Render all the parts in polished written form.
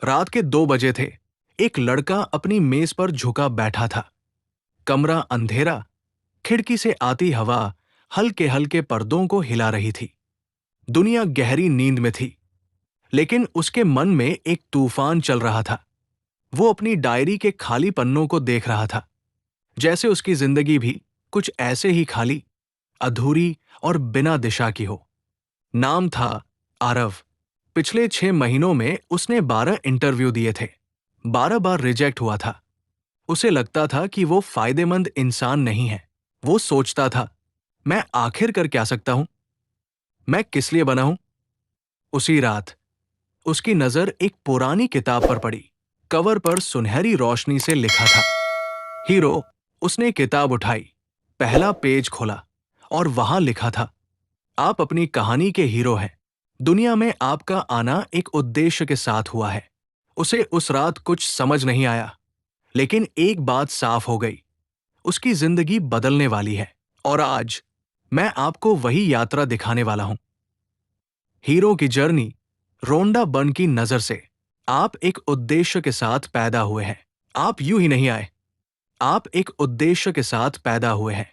रात के 2 बजे थे। एक लड़का अपनी मेज पर झुका बैठा था। कमरा अंधेरा, खिड़की से आती हवा हल्के हल्के पर्दों को हिला रही थी। दुनिया गहरी नींद में थी, लेकिन उसके मन में एक तूफान चल रहा था। वो अपनी डायरी के खाली पन्नों को देख रहा था, जैसे उसकी जिंदगी भी कुछ ऐसे ही खाली, अधूरी और बिना दिशा की हो। नाम था आरव। पिछले 6 महीनों में उसने 12 इंटरव्यू दिए थे। 12 बार रिजेक्ट हुआ था। उसे लगता था कि वो फायदेमंद इंसान नहीं है। वो सोचता था, मैं आखिर कर क्या सकता हूं? मैं किस लिए बना हूं? उसी रात उसकी नजर एक पुरानी किताब पर पड़ी। कवर पर सुनहरी रोशनी से लिखा था हीरो। उसने किताब उठाई, पहला पेज खोला और वहां लिखा था, आप अपनी कहानी के हीरो हैं। दुनिया में आपका आना एक उद्देश्य के साथ हुआ है। उसे उस रात कुछ समझ नहीं आया, लेकिन एक बात साफ हो गई, उसकी जिंदगी बदलने वाली है। और आज मैं आपको वही यात्रा दिखाने वाला हूं। हीरो की जर्नी। रोंडा बन की नजर से आप एक उद्देश्य के साथ पैदा हुए हैं। आप यूं ही नहीं आए, आप एक उद्देश्य के साथ पैदा हुए हैं।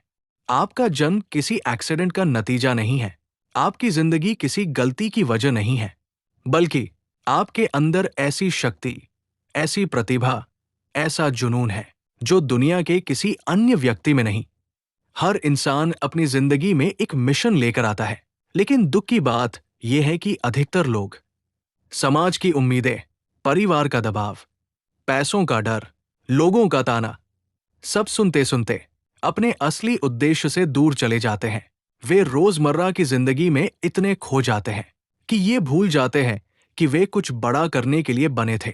आपका जन्म किसी एक्सीडेंट का नतीजा नहीं है। आपकी जिंदगी किसी गलती की वजह नहीं है, बल्कि आपके अंदर ऐसी शक्ति, ऐसी प्रतिभा, ऐसा जुनून है जो दुनिया के किसी अन्य व्यक्ति में नहीं। हर इंसान अपनी जिंदगी में एक मिशन लेकर आता है, लेकिन दुख की बात यह है कि अधिकतर लोग समाज की उम्मीदें, परिवार का दबाव, पैसों का डर, लोगों का ताना, सब सुनते सुनते अपने असली उद्देश्य से दूर चले जाते हैं। वे रोजमर्रा की जिंदगी में इतने खो जाते हैं कि ये भूल जाते हैं कि वे कुछ बड़ा करने के लिए बने थे।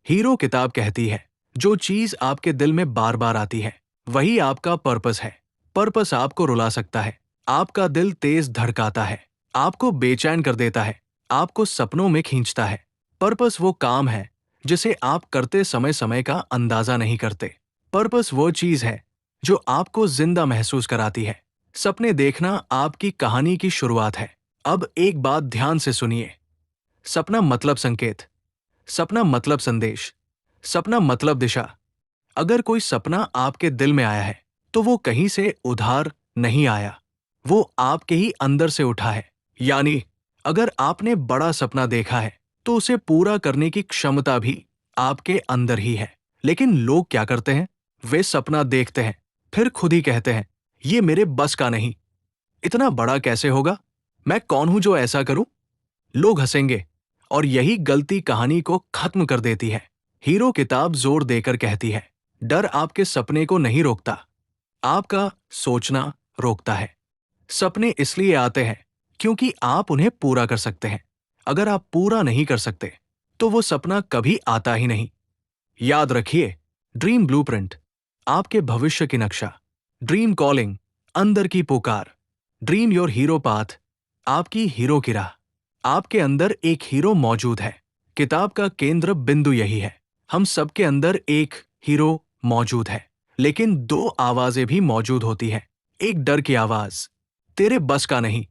हीरो किताब कहती है, जो चीज आपके दिल में बार बार आती है वही आपका पर्पस है। पर्पस आपको रुला सकता है, आपका दिल तेज धड़काता है, आपको बेचैन कर देता है, आपको सपनों में खींचता है। पर्पस वो काम है जिसे आप करते समय समय का अंदाजा नहीं करते। पर्पस वो चीज है जो आपको जिंदा महसूस कराती है। सपने देखना आपकी कहानी की शुरुआत है। अब एक बात ध्यान से सुनिए। सपना मतलब संकेत, सपना मतलब संदेश, सपना मतलब दिशा। अगर कोई सपना आपके दिल में आया है, तो वो कहीं से उधार नहीं आया, वो आपके ही अंदर से उठा है। यानी अगर आपने बड़ा सपना देखा है, तो उसे पूरा करने की क्षमता भी आपके अंदर ही है। लेकिन लोग क्या करते हैं? वे सपना देखते हैं, फिर खुद ही कहते हैं, ये मेरे बस का नहीं, इतना बड़ा कैसे होगा, मैं कौन हूं जो ऐसा करूं? लोग हंसेंगे, और यही गलती कहानी को खत्म कर देती है। हीरो किताब जोर देकर कहती है, डर आपके सपने को नहीं रोकता, आपका सोचना रोकता है। सपने इसलिए आते हैं क्योंकि आप उन्हें पूरा कर सकते हैं। अगर आप पूरा नहीं कर सकते, तो वो सपना कभी आता ही नहीं। याद रखिए, ड्रीम ब्लूप्रिंट, आपके भविष्य की नक्शा। ड्रीम कॉलिंग, अंदर की पुकार। ड्रीम योर हीरो पाथ, आपकी हीरो की राह। आपके अंदर एक हीरो मौजूद है। किताब का केंद्र बिंदु यही है। हम सबके अंदर एक हीरो मौजूद है, लेकिन 2 आवाजें भी मौजूद होती हैं। एक डर की आवाज, तेरे बस का नहीं,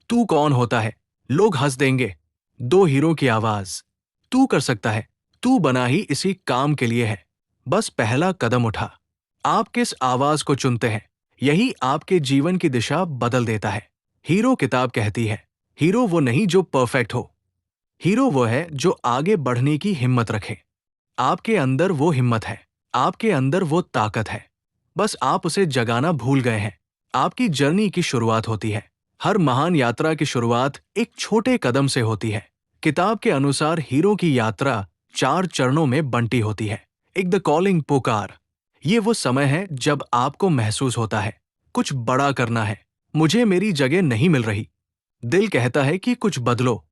तू कौन होता है, लोग हंस देंगे। 2 हीरो की आवाज, तू कर सकता है, तू बना ही इसी काम के लिए है, बस पहला कदम उठा। आप किस आवाज को चुनते हैं, यही आपके जीवन की दिशा बदल देता है। हीरो किताब कहती है, हीरो वो नहीं जो परफेक्ट हो, हीरो वो है जो आगे बढ़ने की हिम्मत रखे। आपके अंदर वो हिम्मत है, आपके अंदर वो ताकत है, बस आप उसे जगाना भूल गए हैं। आपकी जर्नी की शुरुआत होती है। हर महान यात्रा की शुरुआत एक छोटे कदम से होती है। किताब के अनुसार हीरो की यात्रा 4 चरणों में बंटी होती है। एक द कॉलिंग, पुकार। ये वो समय है जब आपको महसूस होता है, कुछ बड़ा करना है, मुझे मेरी जगह नहीं मिल रही। दिल कहता है कि कुछ बदलो।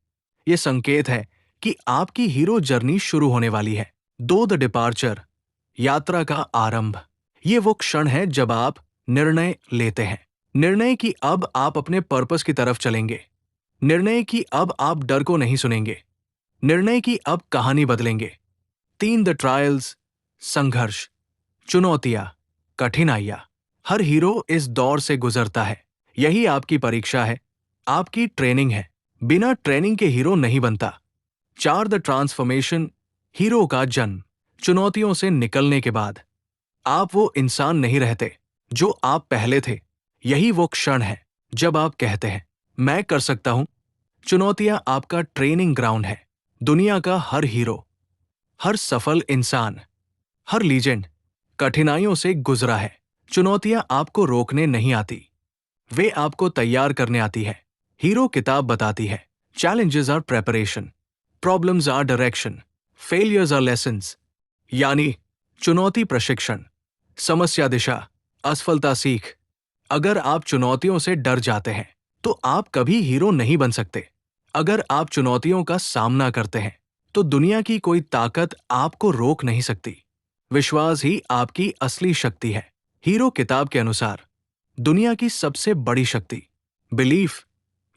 ये संकेत है कि आपकी हीरो जर्नी शुरू होने वाली है। 2 द डिपार्चर, यात्रा का आरंभ। ये वो क्षण है जब आप निर्णय लेते हैं। निर्णय कि अब आप अपने पर्पस की तरफ चलेंगे। निर्णय कि अब आप डर को नहीं सुनेंगे। निर्णय कि अब कहानी बदलेंगे। 3 द ट्रायल्स, संघर्ष, चुनौतियां, कठिनाइयां। हर हीरो इस दौर से गुजरता है। यही आपकी परीक्षा है, आपकी ट्रेनिंग है। बिना ट्रेनिंग के हीरो नहीं बनता। 4 द ट्रांसफॉर्मेशन, हीरो का जन्म। चुनौतियों से निकलने के बाद आप वो इंसान नहीं रहते जो आप पहले थे। यही वो क्षण है जब आप कहते हैं, मैं कर सकता हूं। चुनौतियां आपका ट्रेनिंग ग्राउंड है। दुनिया का हर हीरो, हर सफल इंसान, हर लीजेंड कठिनाइयों से गुजरा है। चुनौतियां आपको रोकने नहीं आती, वे आपको तैयार करने आती है। हीरो किताब बताती है, challenges are preparation, problems are direction, failures are lessons. यानी चुनौती प्रशिक्षण, समस्या दिशा, असफलता सीख। अगर आप चुनौतियों से डर जाते हैं तो आप कभी हीरो नहीं बन सकते। अगर आप चुनौतियों का सामना करते हैं तो दुनिया की कोई ताकत आपको रोक नहीं सकती। विश्वास ही आपकी असली शक्ति है। हीरो किताब के अनुसार दुनिया की सबसे बड़ी शक्ति बिलीफ,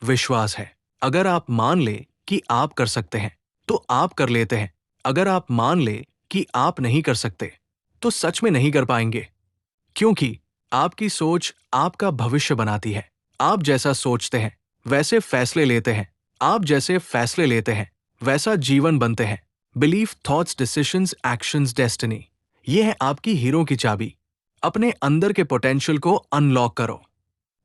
विश्वास है। अगर आप मान ले कि आप कर सकते हैं तो आप कर लेते हैं। अगर आप मान ले कि आप नहीं कर सकते तो सच में नहीं कर पाएंगे, क्योंकि आपकी सोच आपका भविष्य बनाती है। आप जैसा सोचते हैं वैसे फैसले लेते हैं। आप जैसे फैसले लेते हैं वैसा जीवन बनते हैं। Belief, thoughts, decisions, actions, destiny, ये है आपकी हीरो की चाबी। अपने अंदर के पोटेंशियल को अनलॉक करो।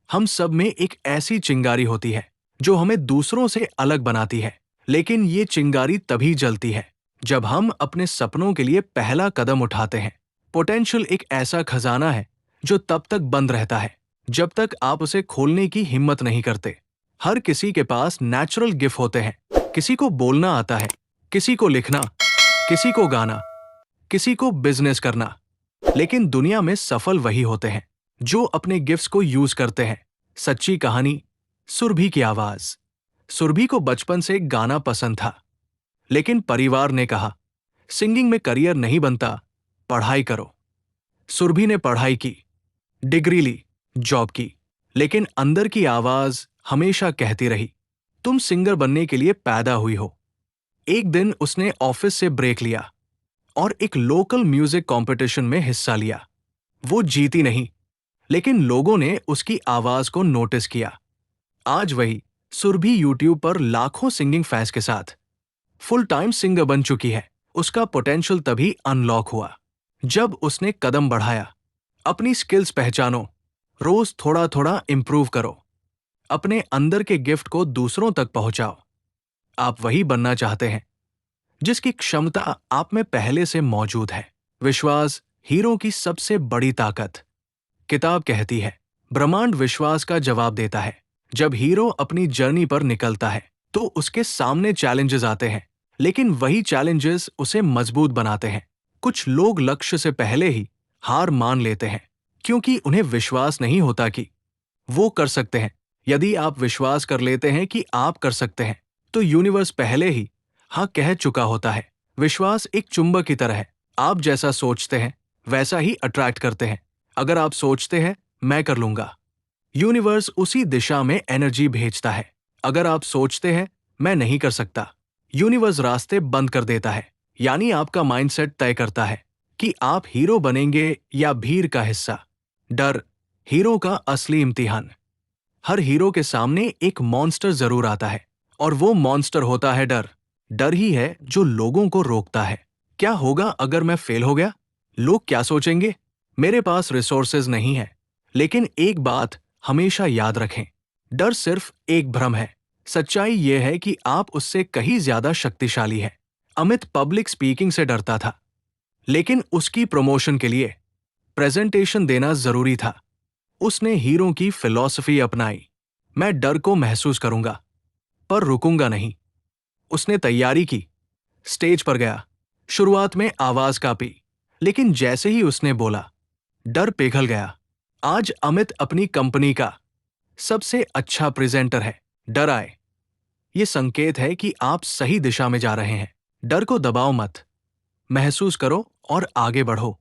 हम सब में एक ऐसी चिंगारी होती है जो हमें दूसरों से अलग बनाती है, लेकिन ये चिंगारी तभी जलती है जब हम अपने सपनों के लिए पहला कदम उठाते हैं। पोटेंशियल एक ऐसा खजाना है जो तब तक बंद रहता है जब तक आप उसे खोलने की हिम्मत नहीं करते। हर किसी के पास नेचुरल गिफ्ट होते हैं। किसी को बोलना आता है, किसी को लिखना, किसी को गाना, किसी को बिजनेस करना। लेकिन दुनिया में सफल वही होते हैं जो अपने गिफ्ट्स को यूज करते हैं। सच्ची कहानी, सुरभि की आवाज। सुरभि को बचपन से गाना पसंद था, लेकिन परिवार ने कहा, सिंगिंग में करियर नहीं बनता, पढ़ाई करो। सुरभि ने पढ़ाई की, डिग्री ली, जॉब की, लेकिन अंदर की आवाज हमेशा कहती रही, तुम सिंगर बनने के लिए पैदा हुई हो। एक दिन उसने ऑफिस से ब्रेक लिया और एक लोकल म्यूजिक कंपटीशन में हिस्सा लिया। वो जीती नहीं, लेकिन लोगों ने उसकी आवाज को नोटिस किया। आज वही सुरभि यूट्यूब पर लाखों सिंगिंग फैंस के साथ फुल टाइम सिंगर बन चुकी है। उसका पोटेंशियल तभी अनलॉक हुआ जब उसने कदम बढ़ाया। अपनी स्किल्स पहचानो, रोज थोड़ा थोड़ा इंप्रूव करो, अपने अंदर के गिफ्ट को दूसरों तक पहुंचाओ। आप वही बनना चाहते हैं जिसकी क्षमता आप में पहले से मौजूद है। विश्वास हीरो की सबसे बड़ी ताकत। किताब कहती है, ब्रह्मांड विश्वास का जवाब देता है। जब हीरो अपनी जर्नी पर निकलता है तो उसके सामने चैलेंजेस आते हैं, लेकिन वही चैलेंजेस उसे मजबूत बनाते हैं। कुछ लोग लक्ष्य से पहले ही हार मान लेते हैं क्योंकि उन्हें विश्वास नहीं होता कि वो कर सकते हैं। यदि आप विश्वास कर लेते हैं कि आप कर सकते हैं तो यूनिवर्स पहले ही हाँ कह चुका होता है। विश्वास एक चुंबक की तरह है। आप जैसा सोचते हैं वैसा ही अट्रैक्ट करते हैं। अगर आप सोचते हैं मैं कर लूंगा, यूनिवर्स उसी दिशा में एनर्जी भेजता है। अगर आप सोचते हैं मैं नहीं कर सकता, यूनिवर्स रास्ते बंद कर देता है। यानी आपका माइंडसेट तय करता है कि आप हीरो बनेंगे या भीड़ का हिस्सा। डर हीरो का असली इम्तिहान। हर हीरो के सामने एक मॉन्स्टर जरूर आता है और वो मॉन्स्टर होता है डर। डर ही है जो लोगों को रोकता है। क्या होगा अगर मैं फेल हो गया? लोग क्या सोचेंगे? मेरे पास रिसोर्सेज नहीं है। लेकिन एक बात हमेशा याद रखें, डर सिर्फ एक भ्रम है। सच्चाई यह है कि आप उससे कहीं ज्यादा शक्तिशाली हैं। अमित पब्लिक स्पीकिंग से डरता था, लेकिन उसकी प्रमोशन के लिए प्रेजेंटेशन देना जरूरी था। उसने हीरो की फिलॉसफी अपनाई, मैं डर को महसूस करूंगा पर रुकूंगा नहीं। उसने तैयारी की, स्टेज पर गया, शुरुआत में आवाज कांपी, लेकिन जैसे ही उसने बोला डर पिघल गया। आज अमित अपनी कंपनी का सबसे अच्छा प्रेजेंटर है। डर आए, ये संकेत है कि आप सही दिशा में जा रहे हैं। डर को दबाओ मत, महसूस करो और आगे बढ़ो।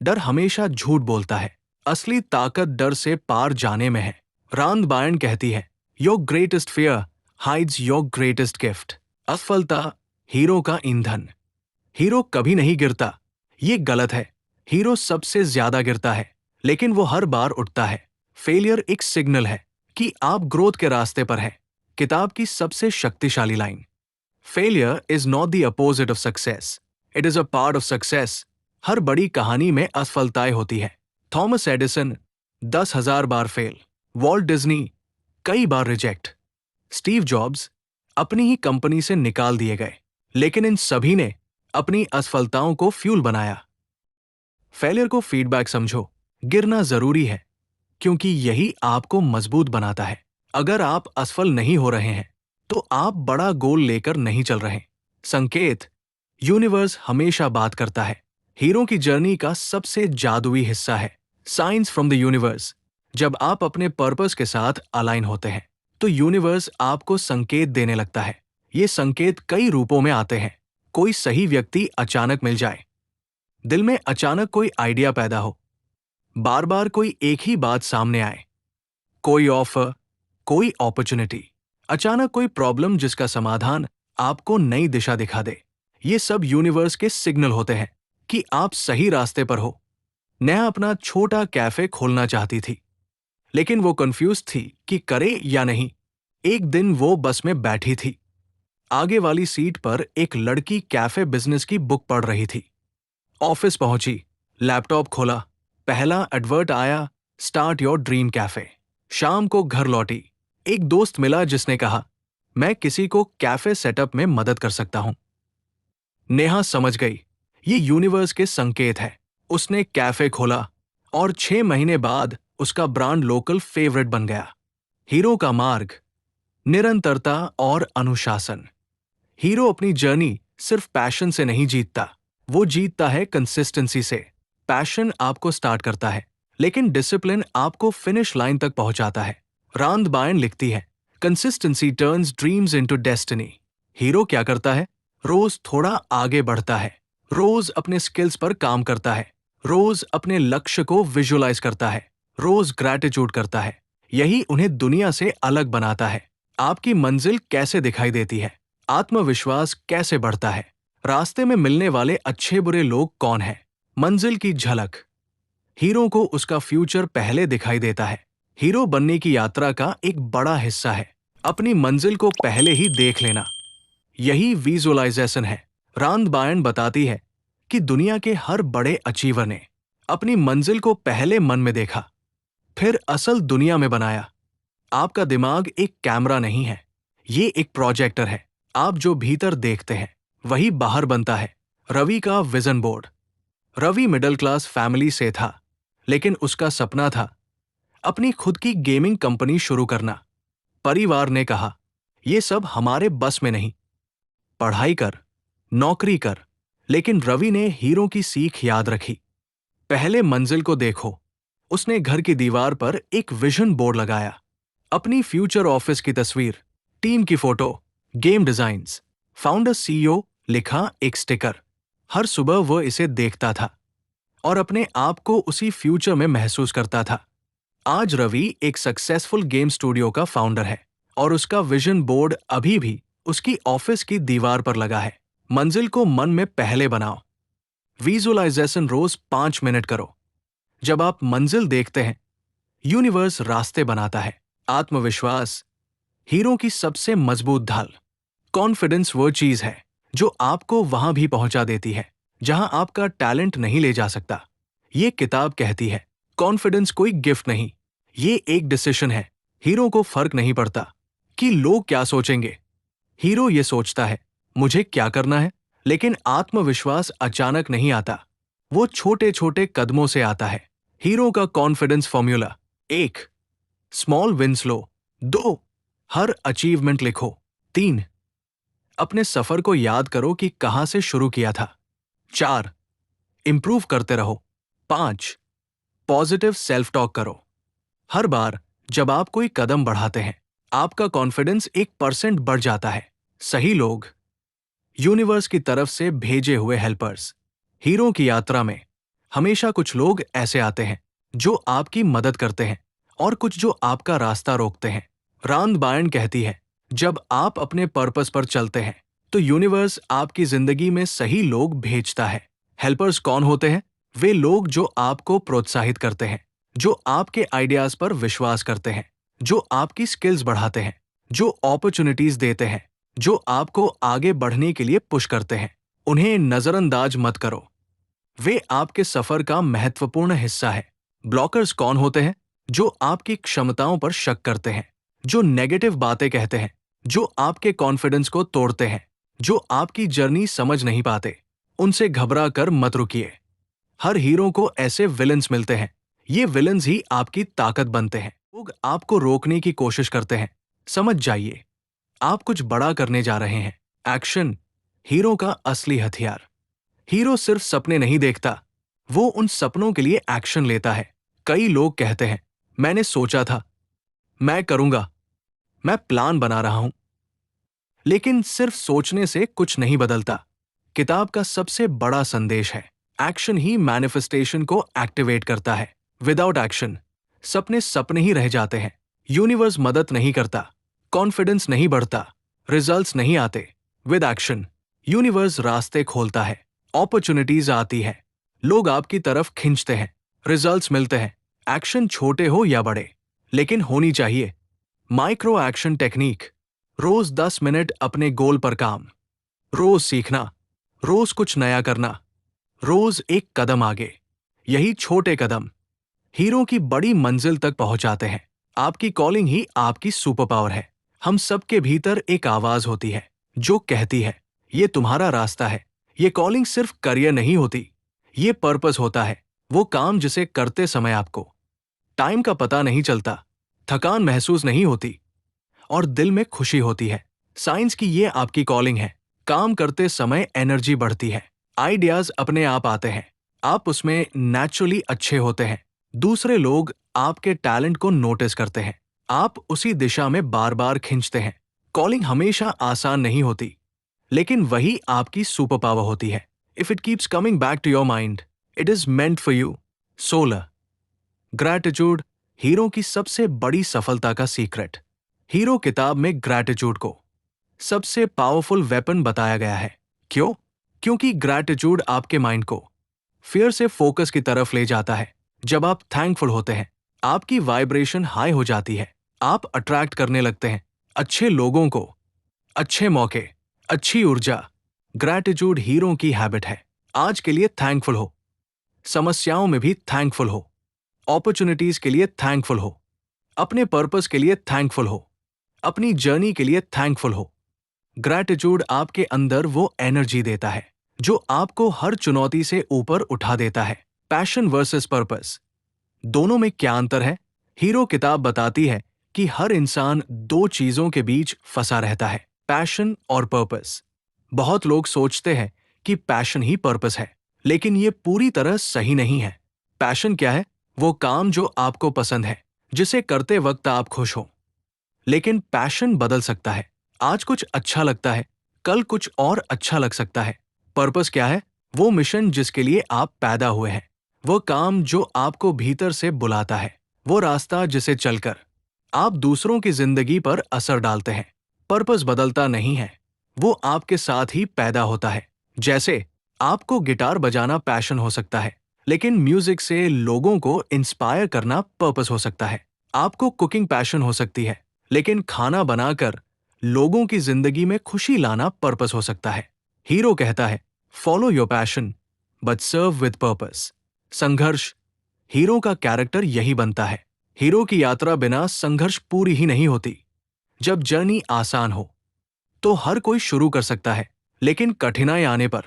डर हमेशा झूठ बोलता है, असली ताकत डर से पार जाने में है। रांद बायन कहती है, your greatest fear hides your greatest gift. असफलता हीरो का ईंधन। हीरो कभी नहीं गिरता, ये गलत है। हीरो सबसे ज्यादा गिरता है, लेकिन वो हर बार उठता है। फेलियर एक सिग्नल है कि आप ग्रोथ के रास्ते पर हैं। किताब की सबसे शक्तिशाली line, failure is not the opposite of success, it is a part of success. हर बड़ी कहानी में असफलताएं होती है। थॉमस एडिसन 10,000 बार फेल, वॉल्ट डिज्नी कई बार रिजेक्ट, स्टीव जॉब्स अपनी ही कंपनी से निकाल दिए गए, लेकिन इन सभी ने अपनी असफलताओं को फ्यूल बनाया। फेलियर को फीडबैक समझो। गिरना जरूरी है, क्योंकि यही आपको मजबूत बनाता है। अगर आप असफल नहीं हो रहे हैं, तो आप बड़ा गोल लेकर नहीं चल रहे। संकेत, यूनिवर्स हमेशा बात करता है। हीरो की जर्नी का सबसे जादुई हिस्सा है साइंस फ्रॉम द यूनिवर्स। जब आप अपने पर्पस के साथ अलाइन होते हैं, तो यूनिवर्स आपको संकेत देने लगता है। ये संकेत कई रूपों में आते हैं। कोई सही व्यक्ति अचानक मिल जाए, दिल में अचानक कोई आइडिया पैदा हो, बार बार कोई एक ही बात सामने आए, कोई ऑफर, कोई अपॉर्चुनिटी, अचानक कोई प्रॉब्लम जिसका समाधान आपको नई दिशा दिखा दे। ये सब यूनिवर्स के सिग्नल होते हैं कि आप सही रास्ते पर हो। नेहा अपना छोटा कैफे खोलना चाहती थी, लेकिन वो कंफ्यूज थी कि करे या नहीं। एक दिन वो बस में बैठी थी। आगे वाली सीट पर एक लड़की कैफे बिजनेस की बुक पढ़ रही थी। ऑफिस पहुंची, लैपटॉप खोला, पहला एडवर्ट आया, स्टार्ट योर ड्रीम कैफे। शाम को घर लौटी, एक दोस्त मिला जिसने कहा, मैं किसी को कैफे सेटअप में मदद कर सकता हूं। नेहा समझ गई, ये यूनिवर्स के संकेत है। उसने कैफे खोला और 6 महीने बाद उसका ब्रांड लोकल फेवरेट बन गया। हीरो का मार्ग, निरंतरता और अनुशासन। हीरो अपनी जर्नी सिर्फ पैशन से नहीं जीतता, वो जीतता है कंसिस्टेंसी से। पैशन आपको स्टार्ट करता है, लेकिन डिसिप्लिन आपको फिनिश लाइन तक पहुंचाता है। रांद बायन लिखती है, consistency turns dreams into destiny. Hero क्या करता है? रोज थोड़ा आगे बढ़ता है, रोज अपने स्किल्स पर काम करता है, रोज अपने लक्ष्य को विजुअलाइज करता है, रोज ग्रैटिट्यूड करता है। यही उन्हें दुनिया से अलग बनाता है। आपकी मंजिल कैसे दिखाई देती है? आत्मविश्वास कैसे बढ़ता है? रास्ते में मिलने वाले अच्छे बुरे लोग कौन हैं? मंजिल की झलक। हीरो को उसका फ्यूचर पहले दिखाई देता है। हीरो बनने की यात्रा का एक बड़ा हिस्सा है अपनी मंजिल को पहले ही देख लेना। यही विजुअलाइजेशन है। रांद बायन बताती है कि दुनिया के हर बड़े अचीवर ने अपनी मंजिल को पहले मन में देखा, फिर असल दुनिया में बनाया। आपका दिमाग एक कैमरा नहीं है, ये एक प्रोजेक्टर है। आप जो भीतर देखते हैं, वही बाहर बनता है। रवि का vision board. Ravi middle class family से था, लेकिन उसका सपना था अपनी खुद की गेमिंग कंपनी शुरू करना। परिवार ने कहा, ये सब हमारे बस में नहीं, पढ़ाई कर, नौकरी कर। लेकिन रवि ने हीरो की सीख याद रखी। पहले मंजिल को देखो। उसने घर की दीवार पर एक विजन बोर्ड लगाया, अपनी फ्यूचर ऑफिस की तस्वीर, टीम की photo, game designs, founder CEO लिखा एक स्टिकर। हर सुबह वह इसे देखता था और अपने आप को उसी फ्यूचर में महसूस करता था। आज रवि एक सक्सेसफुल गेम स्टूडियो का फाउंडर है और उसका विजन बोर्ड अभी भी उसकी ऑफिस की दीवार पर लगा है। मंजिल को मन में पहले बनाओ। विजुअलाइजेशन रोज 5 मिनट करो। जब आप मंजिल देखते हैं, यूनिवर्स रास्ते बनाता है। आत्मविश्वास, हीरो की सबसे मजबूत ढाल। कॉन्फिडेंस वो चीज है जो आपको वहां भी पहुंचा देती है जहां आपका टैलेंट नहीं ले जा सकता। ये किताब कहती है, कॉन्फिडेंस कोई गिफ्ट नहीं, ये एक डिसीजन है। हीरो को फर्क नहीं पड़ता कि लोग क्या सोचेंगे। हीरो ये सोचता है, मुझे क्या करना है। लेकिन आत्मविश्वास अचानक नहीं आता, वो छोटे छोटे कदमों से आता है। हीरो का कॉन्फिडेंस फॉर्मूला: 1. स्मॉल विन्स लो। 2. हर अचीवमेंट लिखो। 3. अपने सफर को याद करो कि कहां से शुरू किया था। 4. इंप्रूव करते रहो। 5. पॉजिटिव सेल्फ टॉक करो। हर बार जब आप कोई कदम बढ़ाते हैं, आपका कॉन्फिडेंस 1% बढ़ जाता है। सही लोग, यूनिवर्स की तरफ से भेजे हुए हेल्पर्स। हीरो की यात्रा में हमेशा कुछ लोग ऐसे आते हैं जो आपकी मदद करते हैं और कुछ जो आपका रास्ता रोकते हैं। रांद बायन कहती है, जब आप अपने पर्पस पर चलते हैं, तो यूनिवर्स आपकी जिंदगी में सही लोग भेजता है। हेल्पर्स कौन होते हैं? वे लोग जो आपको प्रोत्साहित करते हैं, जो आपके आइडियाज पर विश्वास करते हैं, जो आपकी स्किल्स बढ़ाते हैं, जो अपॉर्चुनिटीज देते हैं, जो आपको आगे बढ़ने के लिए पुश करते हैं। उन्हें नजरअंदाज मत करो। वे आपके सफर का महत्वपूर्ण हिस्सा है। ब्लॉकर्स कौन होते हैं? जो आपकी क्षमताओं पर शक करते हैं, जो नेगेटिव बातें कहते हैं, जो आपके कॉन्फिडेंस को तोड़ते हैं, जो आपकी जर्नी समझ नहीं पाते। उनसे घबरा कर मत रुकिए। हर हीरो को ऐसे विलन्स मिलते हैं। ये विलन्स ही आपकी ताकत बनते हैं। लोग आपको रोकने की कोशिश करते हैं। समझ जाइए, आप कुछ बड़ा करने जा रहे हैं। एक्शन हीरो का असली हथियार। हीरो सिर्फ सपने नहीं देखता, वो उन सपनों के लिए एक्शन लेता है। कई लोग कहते हैं, मैंने सोचा था, मैं करूंगा, मैं प्लान बना रहा हूं। लेकिन सिर्फ सोचने से कुछ नहीं बदलता। किताब का सबसे बड़ा संदेश है, एक्शन ही मैनिफेस्टेशन को एक्टिवेट करता है। विदाउट एक्शन सपने सपने ही रह जाते हैं। यूनिवर्स मदद नहीं करता, कॉन्फिडेंस नहीं बढ़ता, रिजल्ट्स नहीं आते। विद एक्शन यूनिवर्स रास्ते खोलता है, अपॉर्चुनिटीज आती है, लोग आपकी तरफ खींचते हैं, रिजल्ट्स मिलते हैं। एक्शन छोटे हो या बड़े, लेकिन होनी चाहिए। Micro action technique. रोज 10 मिनट अपने गोल पर काम। रोज सीखना, रोज कुछ नया करना, रोज एक कदम आगे। यही छोटे कदम हीरो की बड़ी मंजिल तक पहुंचाते हैं। आपकी कॉलिंग ही आपकी सुपर पावर है। हम सबके भीतर एक आवाज होती है जो कहती है, ये तुम्हारा रास्ता है। ये कॉलिंग सिर्फ करियर नहीं होती, ये पर्पस होता है। वो काम जिसे करते समय आपको टाइम का पता नहीं चलता, थकान महसूस नहीं होती और दिल में खुशी होती है। साइंस की ये आपकी कॉलिंग है। काम करते समय एनर्जी बढ़ती है, आइडियाज अपने आप आते हैं, आप उसमें नेचुरली अच्छे होते हैं। दूसरे लोग आपके टैलेंट को नोटिस करते हैं, आप उसी दिशा में बार बार खींचते हैं। कॉलिंग हमेशा आसान नहीं होती, लेकिन वही आपकी सुपर पावर होती है। If it keeps coming back to your mind, it is meant for you. 16 gratitude hero की सबसे बड़ी सफलता का सीक्रेट। हीरो किताब में ग्रैटिट्यूड को सबसे पावरफुल वेपन बताया गया है। क्यों? क्योंकि ग्रैटिट्यूड आपके माइंड को फियर से फोकस की तरफ ले जाता है। जब आप थैंकफुल होते हैं, आपकी वाइब्रेशन हाई हो जाती है, आप अट्रैक्ट करने लगते हैं अच्छे लोगों को, अच्छे मौके, अच्छी ऊर्जा। ग्रैटिट्यूड हीरो की हैबिट है। आज के लिए थैंकफुल हो, समस्याओं में भी थैंकफुल हो, अपॉर्चुनिटीज के लिए थैंकफुल हो, अपने पर्पस के लिए थैंकफुल हो, अपनी जर्नी के लिए थैंकफुल हो। ग्रैटिट्यूड आपके अंदर वो एनर्जी देता है जो आपको हर चुनौती से ऊपर उठा देता है। पैशन वर्सेस पर्पस, दोनों में क्या अंतर है? हीरो किताब बताती है कि हर इंसान दो चीजों के बीच फंसा रहता है, पैशन और पर्पस। बहुत लोग सोचते हैं कि पैशन ही पर्पस है, लेकिन ये पूरी तरह सही नहीं है। पैशन क्या है? वो काम जो आपको पसंद है, जिसे करते वक्त आप खुश हो। लेकिन पैशन बदल सकता है। आज कुछ अच्छा लगता है, कल कुछ और अच्छा लग सकता है। पर्पस क्या है? वो मिशन जिसके लिए आप पैदा हुए हैं, वो काम जो आपको भीतर से बुलाता है, वो रास्ता जिसे चलकर आप दूसरों की जिंदगी पर असर डालते हैं। पर्पस बदलता नहीं है, वो आपके साथ ही पैदा होता है। जैसे आपको गिटार बजाना पैशन हो सकता है, लेकिन म्यूजिक से लोगों को इंस्पायर करना पर्पस हो सकता है। आपको कुकिंग पैशन हो सकती है, लेकिन खाना बनाकर लोगों की जिंदगी में खुशी लाना पर्पस हो सकता है। हीरो कहता है, follow your passion but serve with purpose. संघर्ष हीरो का कैरेक्टर यही बनता है। हीरो की यात्रा बिना संघर्ष पूरी ही नहीं होती। जब जर्नी आसान हो तो हर कोई शुरू कर सकता है, लेकिन कठिनाई आने पर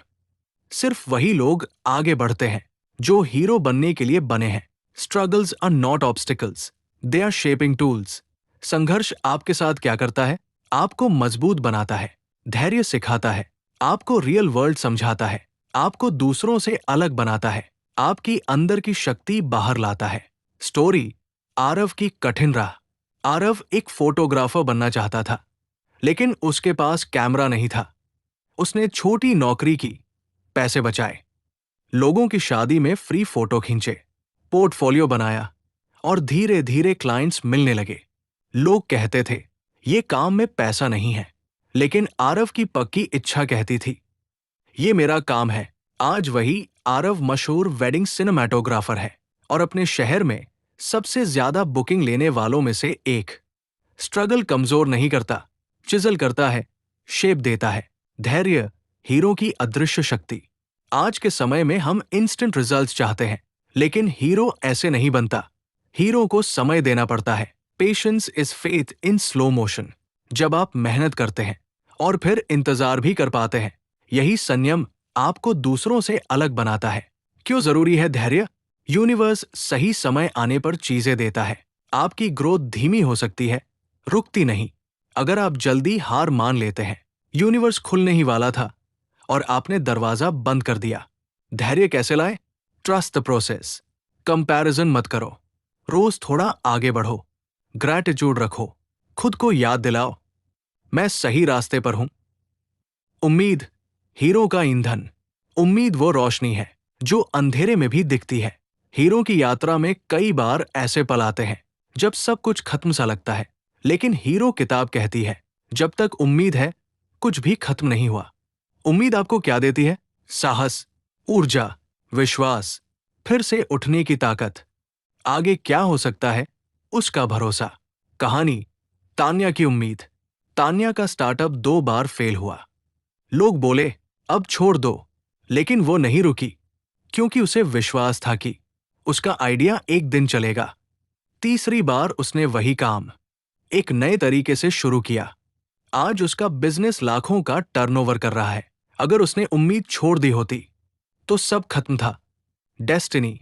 सिर्फ वही लोग आगे बढ़ते हैं जो हीरो बनने के लिए बने हैं। Struggles are not obstacles, they are shaping tools. संघर्ष आपके साथ क्या करता है? आपको मजबूत बनाता है, धैर्य सिखाता है, आपको रियल वर्ल्ड समझाता है, आपको दूसरों से अलग बनाता है, आपकी अंदर की शक्ति बाहर लाता है। स्टोरी आरव की कठिन राह। आरव एक फोटोग्राफर बनना चाहता था, लेकिन उसके पास कैमरा नहीं था। उसने छोटी नौकरी की, पैसे बचाए, लोगों की शादी में फ्री फोटो खींचे, पोर्टफोलियो बनाया और धीरे धीरे क्लाइंट्स मिलने लगे। लोग कहते थे, ये काम में पैसा नहीं है, लेकिन आरव की पक्की इच्छा कहती थी, ये मेरा काम है। आज वही आरव मशहूर वेडिंग सिनेमैटोग्राफर है और अपने शहर में सबसे ज्यादा बुकिंग लेने वालों में से एक। स्ट्रगल कमजोर नहीं करता, चिजल करता है, शेप देता है। धैर्य हीरो की अदृश्य शक्ति। आज के समय में हम इंस्टेंट रिजल्ट्स चाहते हैं, लेकिन हीरो ऐसे नहीं बनता। हीरो को समय देना पड़ता है। Patience is faith in slow motion. जब आप मेहनत करते हैं और फिर इंतजार भी कर पाते हैं, यही संयम आपको दूसरों से अलग बनाता है। क्यों जरूरी है धैर्य? यूनिवर्स सही समय आने पर चीजें देता है। आपकी ग्रोथ धीमी हो सकती है, रुकती नहीं। अगर आप जल्दी हार मान लेते हैं, यूनिवर्स खुलने ही वाला था और आपने दरवाजा बंद कर दिया। धैर्य कैसे लाए? Trust the process. कंपैरिजन मत करो, रोज थोड़ा आगे बढ़ो। ग्रैटिट्यूड रखो, खुद को याद दिलाओ, मैं सही रास्ते पर हूं। उम्मीद हीरो का ईंधन। उम्मीद वो रोशनी है जो अंधेरे में भी दिखती है। हीरो की यात्रा में कई बार ऐसे पल आते हैं जब सब कुछ खत्म सा लगता है, लेकिन हीरो किताब कहती है, जब तक उम्मीद है कुछ भी खत्म नहीं हुआ। उम्मीद आपको क्या देती है? साहस, ऊर्जा, विश्वास, फिर से उठने की ताकत। आगे क्या हो सकता है उसका भरोसा। कहानी तान्या की उम्मीद। तान्या का स्टार्टअप 2 बार फेल हुआ। लोग बोले अब छोड़ दो, लेकिन वो नहीं रुकी, क्योंकि उसे विश्वास था कि उसका आइडिया एक दिन चलेगा। तीसरी बार उसने वही काम एक नए तरीके से शुरू किया। आज उसका बिजनेस लाखों का टर्नओवर कर रहा है। अगर उसने उम्मीद छोड़ दी होती तो सब खत्म था। डेस्टिनी।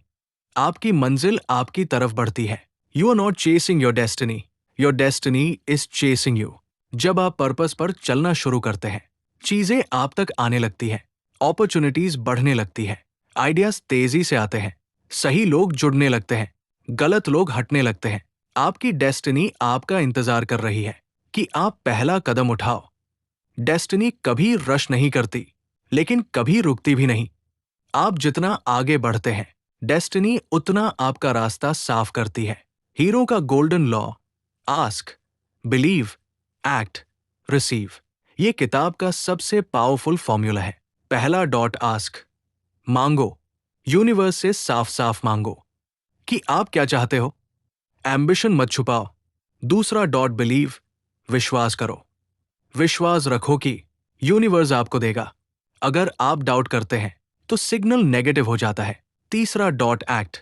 आपकी मंजिल आपकी तरफ बढ़ती है। You are not chasing your destiny is chasing you. जब आप पर्पस पर चलना शुरू करते हैं, चीजें आप तक आने लगती हैं, अपॉर्चुनिटीज बढ़ने लगती है, आइडियाज तेजी से आते हैं, सही लोग जुड़ने लगते हैं, गलत लोग हटने लगते हैं। आपकी डेस्टिनी आपका इंतजार कर रही है कि आप पहला कदम उठाओ। डेस्टिनी कभी रश नहीं करती, लेकिन कभी रुकती भी नहीं। आप जितना आगे बढ़ते हैं, डेस्टिनी उतना आपका रास्ता साफ करती है। हीरो का golden law, ask, believe, act, receive. ये किताब का सबसे पावरफुल फॉर्मूला है। पहला डॉट आस्क, मांगो। यूनिवर्स से साफ साफ मांगो कि आप क्या चाहते हो। एम्बिशन मत छुपाओ। दूसरा डॉट बिलीव, विश्वास करो। विश्वास रखो कि यूनिवर्स आपको देगा। अगर आप डाउट करते हैं तो सिग्नल नेगेटिव हो जाता है। तीसरा डॉट एक्ट,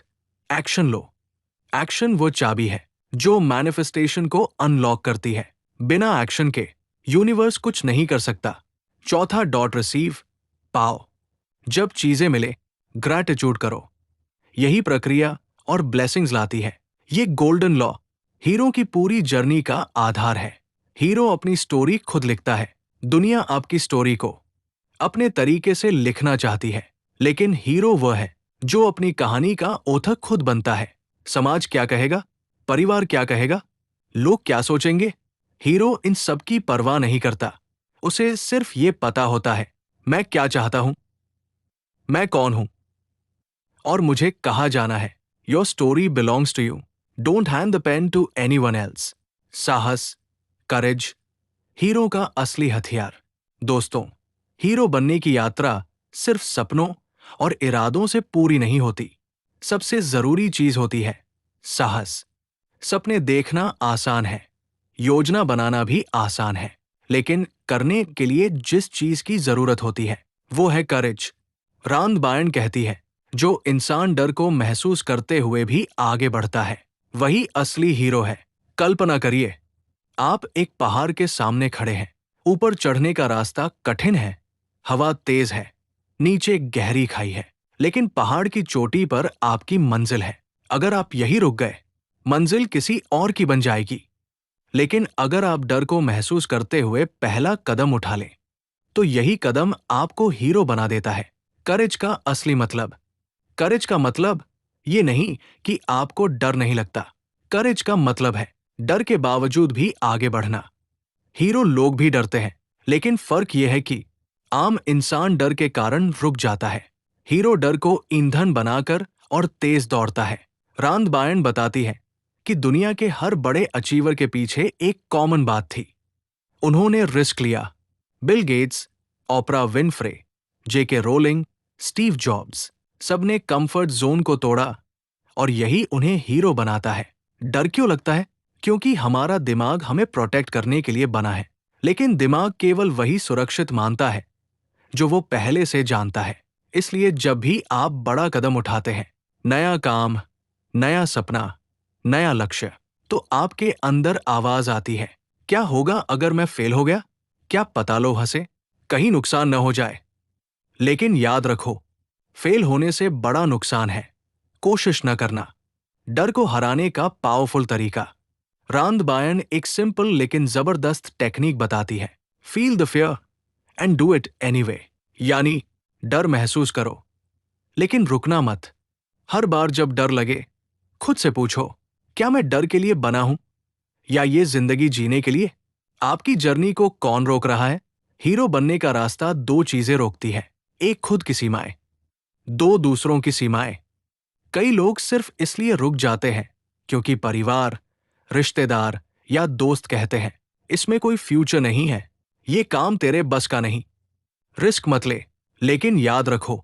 एक्शन लो। एक्शन वो चाबी है जो मैनिफेस्टेशन को अनलॉक करती है। बिना एक्शन के यूनिवर्स कुछ नहीं कर सकता। चौथा डॉट रिसीव, पाओ। जब चीजें मिले, ग्रैटिट्यूड करो। यही प्रक्रिया और ब्लेसिंग्स लाती है। ये गोल्डन लॉ हीरो की पूरी जर्नी का आधार है। हीरो अपनी स्टोरी खुद लिखता है। दुनिया आपकी स्टोरी को अपने तरीके से लिखना चाहती है, लेकिन हीरो वह है जो अपनी कहानी का औथक खुद बनता है। समाज क्या कहेगा? परिवार क्या कहेगा? लोग क्या सोचेंगे? हीरो इन सब की परवाह नहीं करता। उसे सिर्फ ये पता होता है, मैं क्या चाहता हूं, मैं कौन हूं और मुझे कहाँ जाना है। Your story belongs to you. Don't hand the pen to anyone else. साहस, करेज, हीरो का असली हथियार। दोस्तों, हीरो बनने की यात्रा सिर्फ सपनों और इरादों से पूरी नहीं होती। सबसे जरूरी चीज होती है साहस। सपने देखना आसान है, योजना बनाना भी आसान है, लेकिन करने के लिए जिस चीज की जरूरत होती है वो है करेज। रांद बायन कहती है, जो इंसान डर को महसूस करते हुए भी आगे बढ़ता है वही असली हीरो है। कल्पना करिए, आप एक पहाड़ के सामने खड़े हैं। ऊपर चढ़ने का रास्ता कठिन है, हवा तेज है, नीचे गहरी खाई है, लेकिन पहाड़ की चोटी पर आपकी मंजिल है। अगर आप यहीं रुक गए, मंजिल किसी और की बन जाएगी। लेकिन अगर आप डर को महसूस करते हुए पहला कदम उठा लें, तो यही कदम आपको हीरो बना देता है। करेज का असली मतलब। करेज का मतलब ये नहीं कि आपको डर नहीं लगता। करेज का मतलब है डर के बावजूद भी आगे बढ़ना। हीरो लोग भी डरते हैं, लेकिन फर्क यह है कि आम इंसान डर के कारण रुक जाता है। हीरो डर को ईंधन बनाकर और तेज दौड़ता है। रांद बायन बताती है कि दुनिया के हर बड़े अचीवर के पीछे एक कॉमन बात थी, उन्होंने रिस्क लिया। बिल गेट्स, ओपरा विनफ्रे, जेके रोलिंग, स्टीव जॉब्स, सबने कंफर्ट जोन को तोड़ा और यही उन्हें हीरो बनाता है। डर क्यों लगता है? क्योंकि हमारा दिमाग हमें प्रोटेक्ट करने के लिए बना है, लेकिन दिमाग केवल वही सुरक्षित मानता है जो वो पहले से जानता है। इसलिए जब भी आप बड़ा कदम उठाते हैं, नया काम, नया सपना, नया लक्ष्य, तो आपके अंदर आवाज आती है, क्या होगा अगर मैं फेल हो गया? क्या पता लोग हंसे? कहीं नुकसान न हो जाए। लेकिन याद रखो, फेल होने से बड़ा नुकसान है कोशिश न करना। डर को हराने का पावरफुल तरीका। रांद बायन एक सिंपल लेकिन जबरदस्त टेक्निक बताती है। Feel the fear and do it anyway. यानी डर महसूस करो, लेकिन रुकना मत। हर बार जब डर लगे, खुद से पूछो, क्या मैं डर के लिए बना हूं या ये जिंदगी जीने के लिए? आपकी जर्नी को कौन रोक रहा है? हीरो बनने का रास्ता दो चीजें रोकती है। एक, खुद की सीमाएं। दो, दूसरों की सीमाएं। कई लोग सिर्फ इसलिए रुक जाते हैं क्योंकि परिवार, रिश्तेदार या दोस्त कहते हैं, इसमें कोई फ्यूचर नहीं है, ये काम तेरे बस का नहीं, रिस्क मत ले। लेकिन याद रखो,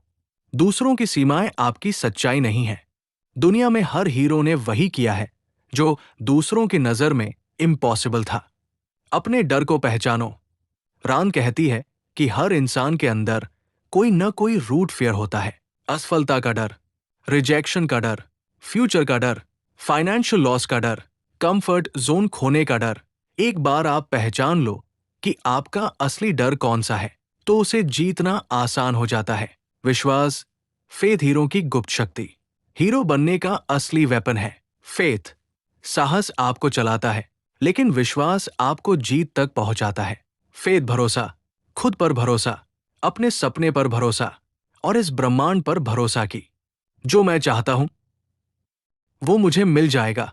दूसरों की सीमाएं आपकी सच्चाई नहीं है। दुनिया में हर हीरो ने वही किया है जो दूसरों की नजर में इम्पॉसिबल था। अपने डर को पहचानो। रान कहती है कि हर इंसान के अंदर कोई न कोई रूट फियर होता है। असफलता का डर, रिजेक्शन का डर, फ्यूचर का डर, फाइनेंशियल लॉस का डर, कंफर्ट जोन खोने का डर। एक बार आप पहचान लो कि आपका असली डर कौन सा है, तो उसे जीतना आसान हो जाता है। विश्वास, फेथ हीरो की गुप्त शक्ति। हीरो बनने का असली वेपन है फेथ। साहस आपको चलाता है, लेकिन विश्वास आपको जीत तक पहुंचाता है। फेथ भरोसा, खुद पर भरोसा, अपने सपने पर भरोसा और इस ब्रह्मांड पर भरोसा की जो मैं चाहता हूं वो मुझे मिल जाएगा।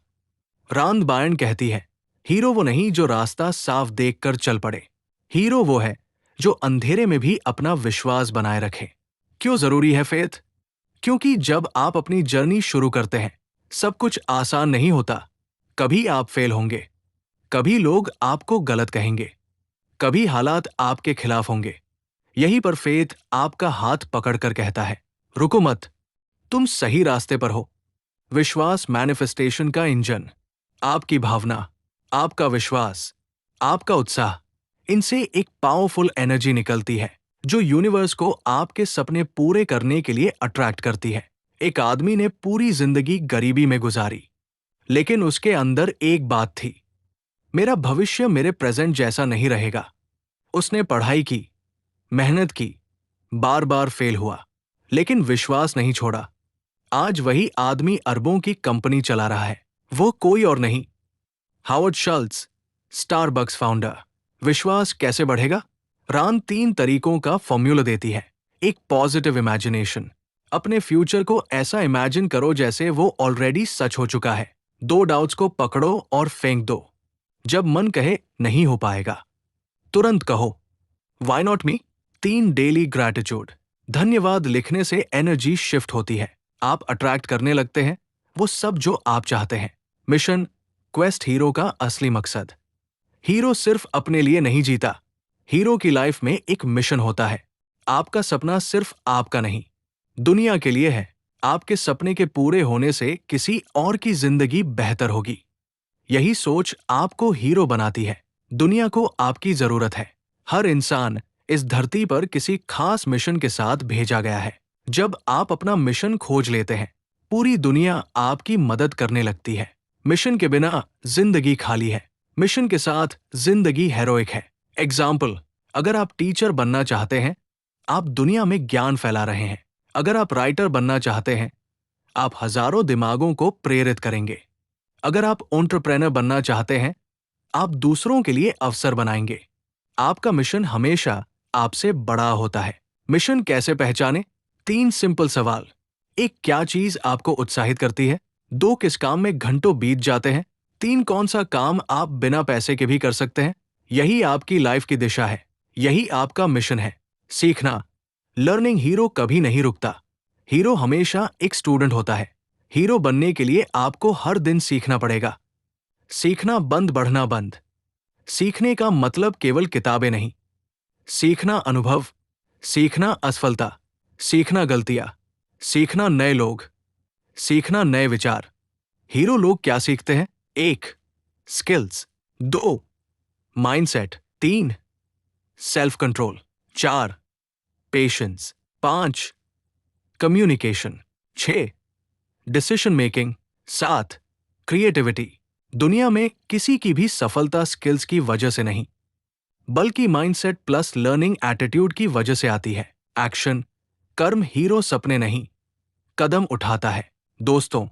रांद बायन कहती है, हीरो वो नहीं जो रास्ता साफ देखकर चल पड़े, हीरो वो है जो अंधेरे में भी अपना विश्वास बनाए रखे। क्यों जरूरी है फेथ? क्योंकि जब आप अपनी जर्नी शुरू करते हैं, सब कुछ आसान नहीं होता। कभी आप फेल होंगे, कभी लोग आपको गलत कहेंगे, कभी हालात आपके खिलाफ होंगे। यहीं पर फेथ आपका हाथ पकड़कर कहता है, रुको मत, तुम सही रास्ते पर हो। विश्वास मैनिफेस्टेशन का इंजन। आपकी भावना, आपका विश्वास, आपका उत्साह, इनसे एक पावरफुल एनर्जी निकलती है जो यूनिवर्स को आपके सपने पूरे करने के लिए अट्रैक्ट करती है। एक आदमी ने पूरी जिंदगी गरीबी में गुजारी, लेकिन उसके अंदर एक बात थी, मेरा भविष्य मेरे प्रेजेंट जैसा नहीं रहेगा। उसने पढ़ाई की, मेहनत की, बार बार फेल हुआ, लेकिन विश्वास नहीं छोड़ा। आज वही आदमी अरबों की कंपनी चला रहा है। वो कोई और नहीं, हावर्ड शल्ट्ज, स्टारबक्स फाउंडर। विश्वास कैसे बढ़ेगा? रान 3 तरीकों का फॉर्मूला देती है। एक, पॉजिटिव इमेजिनेशन। अपने फ्यूचर को ऐसा इमेजिन करो जैसे वो ऑलरेडी सच हो चुका है। 2 डाउट्स को पकड़ो और फेंक दो। जब मन कहे नहीं हो पाएगा, तुरंत कहो, why not me? 3, daily gratitude. धन्यवाद लिखने से एनर्जी शिफ्ट होती है। आप अट्रैक्ट करने लगते हैं वो सब जो आप चाहते हैं। मिशन, क्वेस्ट हीरो का असली मकसद। हीरो सिर्फ अपने लिए नहीं जीता, हीरो की लाइफ में एक मिशन होता है। आपका सपना सिर्फ आपका नहीं, दुनिया के लिए है। आपके सपने के पूरे होने से किसी और की जिंदगी बेहतर होगी। यही सोच आपको हीरो बनाती है। दुनिया को आपकी जरूरत है। हर इंसान इस धरती पर किसी खास मिशन के साथ भेजा गया है। जब आप अपना मिशन खोज लेते हैं, पूरी दुनिया आपकी मदद करने लगती है। मिशन के बिना जिंदगी खाली है, मिशन के साथ जिंदगी हेरोइक है। एग्जाम्पल, अगर आप टीचर बनना चाहते हैं, आप दुनिया में ज्ञान फैला रहे हैं। अगर आप राइटर बनना चाहते हैं, आप हजारों दिमागों को प्रेरित करेंगे। अगर आप एंटरप्रेन्योर बनना चाहते हैं, आप दूसरों के लिए अवसर बनाएंगे। आपका मिशन हमेशा आपसे बड़ा होता है। मिशन कैसे पहचाने? 3 सिंपल सवाल। 1, क्या चीज आपको उत्साहित करती है? 2, किस काम में घंटों बीत जाते हैं? 3, कौन सा काम आप बिना पैसे के भी कर सकते हैं? यही आपकी लाइफ की दिशा है, यही आपका मिशन है। सीखना, लर्निंग हीरो कभी नहीं रुकता। हीरो हमेशा एक स्टूडेंट होता है। हीरो बनने के लिए आपको हर दिन सीखना पड़ेगा। सीखना बंद, बढ़ना बंद। सीखने का मतलब केवल किताबें नहीं, सीखना अनुभव, सीखना असफलता, सीखना गलतियां, सीखना नए लोग, सीखना नए विचार। हीरो लोग क्या सीखते हैं? 1, skills. 2, mindset. 3, self control. 4, patience. 5 communication. 6 decision making. 7 creativity. दुनिया में किसी की भी सफलता स्किल्स की वजह से नहीं, बल्कि माइंडसेट प्लस लर्निंग एटीट्यूड की वजह से आती है। एक्शन, कर्म। हीरो सपने नहीं, कदम उठाता है। दोस्तों,